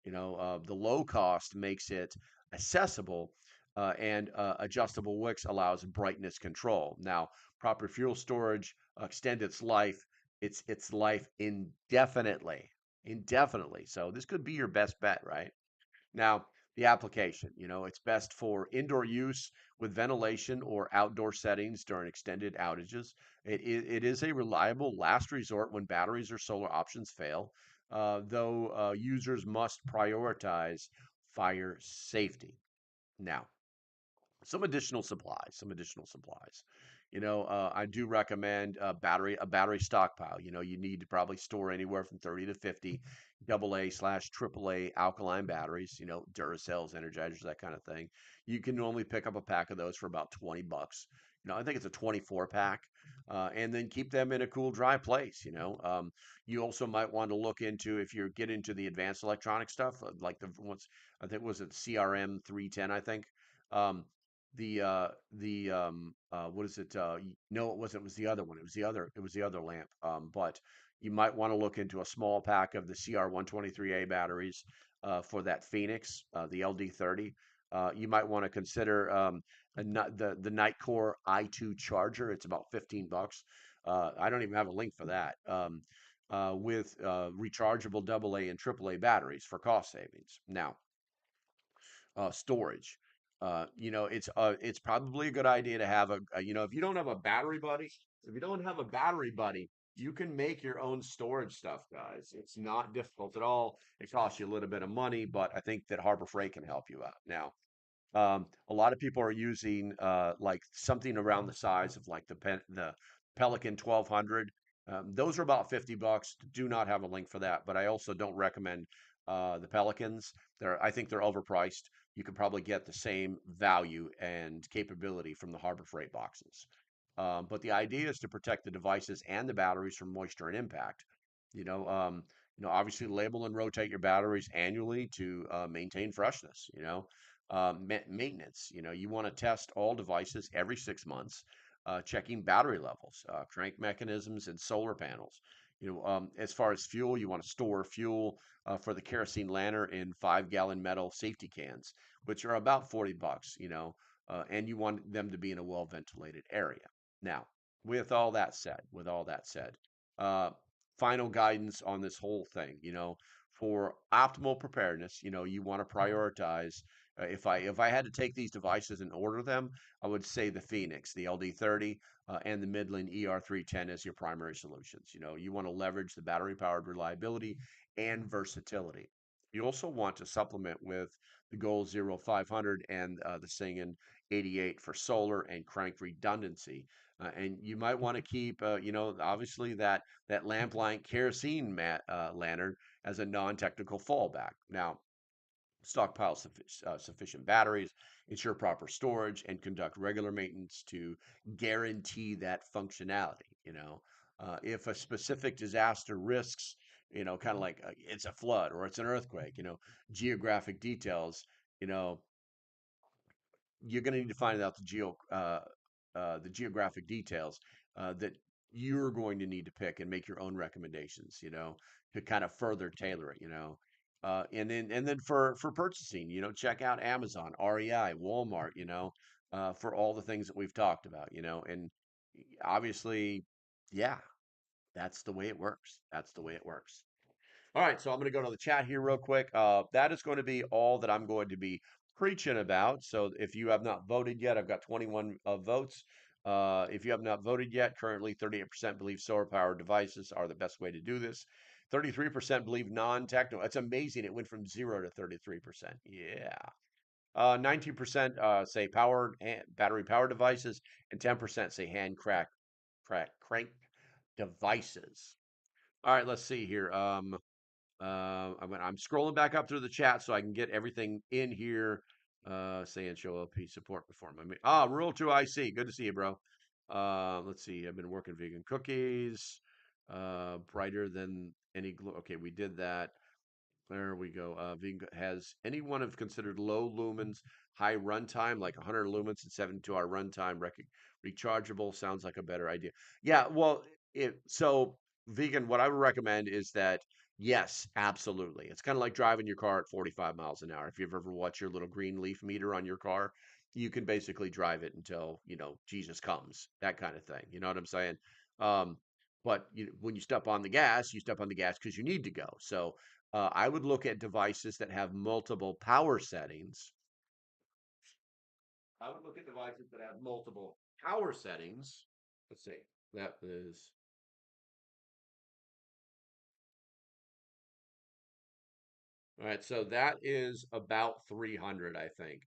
You know, the low cost makes it accessible, and adjustable wicks allows brightness control. Now, proper fuel storage extend its life indefinitely, indefinitely. So this could be your best bet, right? Now, the application, you know, it's best for indoor use with ventilation or outdoor settings during extended outages. It is a reliable last resort when batteries or solar options fail, though users must prioritize fire safety. Now, some additional supplies. You know, I do recommend a battery stockpile. You know, you need to probably store anywhere from 30 to 50 AA/AAA alkaline batteries, you know, Duracells, Energizers, that kind of thing. You can normally pick up a pack of those for about 20 bucks. You know, I think it's a 24 pack, and then keep them in a cool, dry place. You know, you also might want to look into if you get into the advanced electronic stuff, like the ones I think was it CRM 310, I think. Um, what is it? No, it wasn't. It was the other one. It was the other. It was the other lamp. But you might want to look into a small pack of the CR123A batteries for that Phoenix, the LD30. You might want to consider the Nightcore i2 charger. It's about 15 bucks. I don't even have a link for that. With rechargeable AA and AAA batteries for cost savings. Now, storage. It's probably a good idea to have if you don't have a battery buddy, if you don't have a battery buddy, you can make your own storage stuff, guys. It's not difficult at all. It costs you a little bit of money, but I think that Harbor Freight can help you out. Now, a lot of people are using like something around the size of like the Pelican 1200. Those are about 50 bucks. Do not have a link for that, but I also don't recommend the Pelicans. I think they're overpriced. You could probably get the same value and capability from the Harbor Freight boxes. But the idea is to protect the devices and the batteries from moisture and impact. You know, um, obviously label and rotate your batteries annually to maintain freshness. Maintenance. You know, you want to test all devices every 6 months, checking battery levels, crank mechanisms, and solar panels. As far as fuel, you want to store fuel for the kerosene lantern in 5 gallon metal safety cans, which are about 40 bucks, and you want them to be in a well ventilated area. Now, with all that said, uh, final guidance on this whole thing, for optimal preparedness, you want to prioritize if I had to take these devices and order them, I would say the Phoenix, the LD30, and the Midland ER310 as your primary solutions. You want to leverage the battery powered reliability and versatility. You also want to supplement with the Goal Zero 500 and the Singen 88 for solar and crank redundancy. And you might want to keep, obviously that lamplight kerosene lantern as a non-technical fallback. Now, stockpile sufficient batteries, ensure proper storage, and conduct regular maintenance to guarantee that functionality. If a specific disaster risks, kind of like it's a flood or it's an earthquake, geographic details, you know, you're going to need to find out the geographic details that you're going to need to pick and make your own recommendations, to kind of further tailor it, and then for purchasing, check out Amazon, REI, Walmart, for all the things that we've talked about, and obviously, yeah, that's the way it works. That's the way it works. All right, so I'm going to go to the chat here real quick. That is going to be all that I'm going to be preaching about. So if you have not voted yet, I've got 21 votes. If you have not voted yet, currently 38% believe solar powered devices are the best way to do this. 33% believe non-techno. It's amazing. It went from 0 to 33%. Yeah. 19% say powered battery powered devices, and 10% say hand crank devices. All right, let's see here. I'm scrolling back up through the chat so I can get everything in here. Saying show LP support before my Rule 2 IC. Good to see you, bro. Let's see. I've been working vegan cookies. Brighter than any glow. Okay, we did that. There we go. Has anyone have considered low lumens, high runtime, like 100 lumens and 72-hour runtime, rechargeable? Sounds like a better idea. Yeah, well, so vegan, what I would recommend is that yes, absolutely. It's kind of like driving your car at 45 miles an hour. If you've ever watched your little green leaf meter on your car, you can basically drive it until, Jesus comes, that kind of thing. You know what I'm saying? Um, but when you step on the gas because you need to go. So I would look at devices that have multiple power settings. I would look at devices that have multiple power settings. Let's see. That is all right. So that is about 300, I think.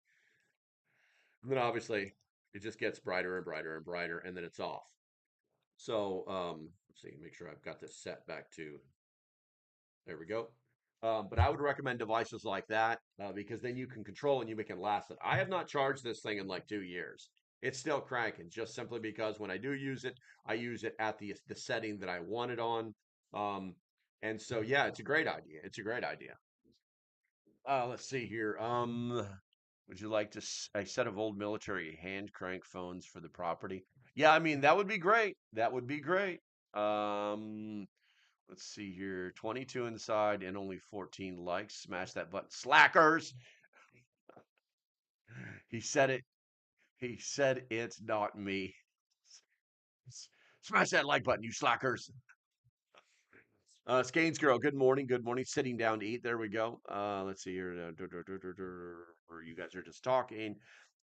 And then obviously it just gets brighter and brighter and brighter, and then it's off. So let's see. Make sure I've got this set back to. There we go. But I would recommend devices like that because then you can control and you can last it. I have not charged this thing in like 2 years. It's still cranking just simply because when I do use it, I use it at the setting that I want it on. Um, and so yeah, it's a great idea. It's a great idea. Let's see here. Would you like a set of old military hand crank phones for the property? Yeah, I mean that would be great. That would be great. Um, Let's see here. 22 inside and only 14 likes. Smash that button. Slackers. He said it. He said it's not me. Smash that like button, you slackers. Skanes girl, good morning. Good morning. Sitting down to eat. There we go. Let's see here. Or you guys are just talking.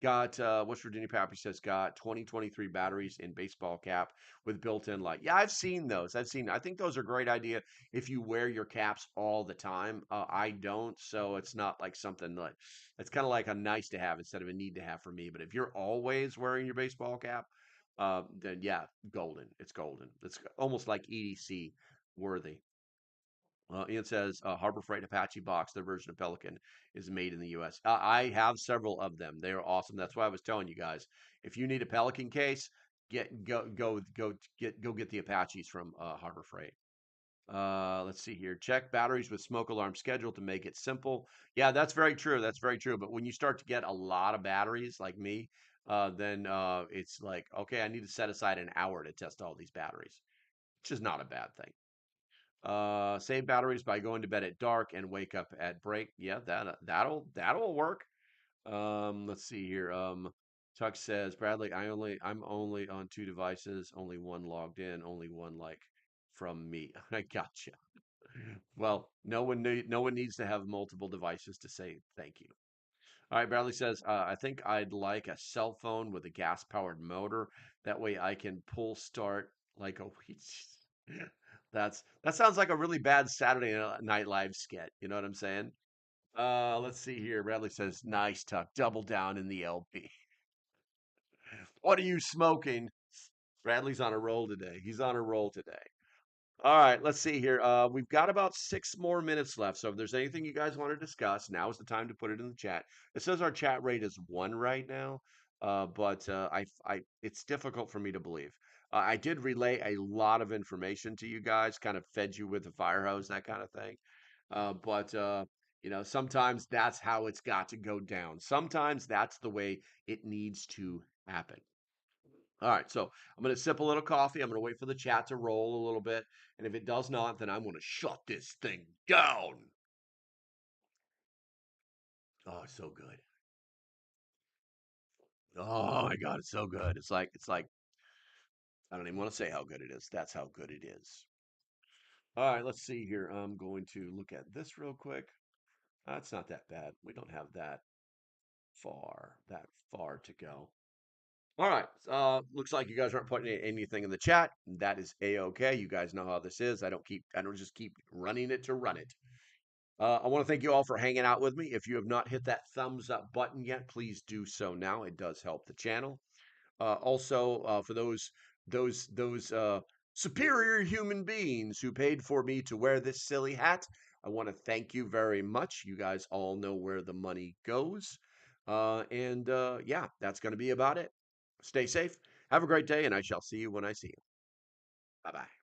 Got West Virginia Pappy says got 2023 batteries in baseball cap with built-in light. Yeah, I've seen those. I think those are a great idea if you wear your caps all the time. I don't, so it's not like something like it's kind of like a nice to have instead of a need to have for me. But if you're always wearing your baseball cap, then yeah, golden. It's golden. It's almost like EDC worthy. Ian says Harbor Freight Apache box, their version of Pelican, is made in the U.S. I have several of them. They are awesome. That's why I was telling you guys, if you need a Pelican case, go get the Apaches from Harbor Freight. Let's see here. Check batteries with smoke alarm schedule to make it simple. Yeah, that's very true. That's very true. But when you start to get a lot of batteries like me, then it's like, okay, I need to set aside an hour to test all these batteries, which is not a bad thing. Save batteries by going to bed at dark and wake up at break. Yeah, that'll work. Let's see here. Chuck says, Bradley, I'm only on two devices, only one logged in, only one like from me. I gotcha. Well, no one needs to have multiple devices to say thank you. All right, Bradley says, I think I'd like a cell phone with a gas powered motor. That way I can pull start like a that sounds like a really bad Saturday Night Live skit. You know what I'm saying? Let's see here. Bradley says, nice tuck, double down in the LP. What are you smoking? Bradley's on a roll today. He's on a roll today. All right, let's see here. We've got about 6 more minutes left. So if there's anything you guys want to discuss, now is the time to put it in the chat. It says our chat rate is 1 right now, but it's difficult for me to believe. I did relay a lot of information to you guys, kind of fed you with the fire hose, that kind of thing. But sometimes that's how it's got to go down. Sometimes that's the way it needs to happen. All right, so I'm going to sip a little coffee. I'm going to wait for the chat to roll a little bit. And if it does not, then I'm going to shut this thing down. Oh, it's so good. Oh my God, it's so good. It's like, I don't even want to say how good it is. That's how good it is. All right, let's see here. I'm going to look at this real quick. That's not that bad. We don't have that far to go. All right. Looks like you guys aren't putting anything in the chat. That is a-okay. You guys know how this is. I don't just keep running it to run it. I want to thank you all for hanging out with me. If you have not hit that thumbs up button yet, please do so now. It does help the channel. Also, for those superior human beings who paid for me to wear this silly hat, I want to thank you very much. You guys all know where the money goes. Yeah, that's going to be about it. Stay safe. Have a great day, and I shall see you when I see you. Bye bye.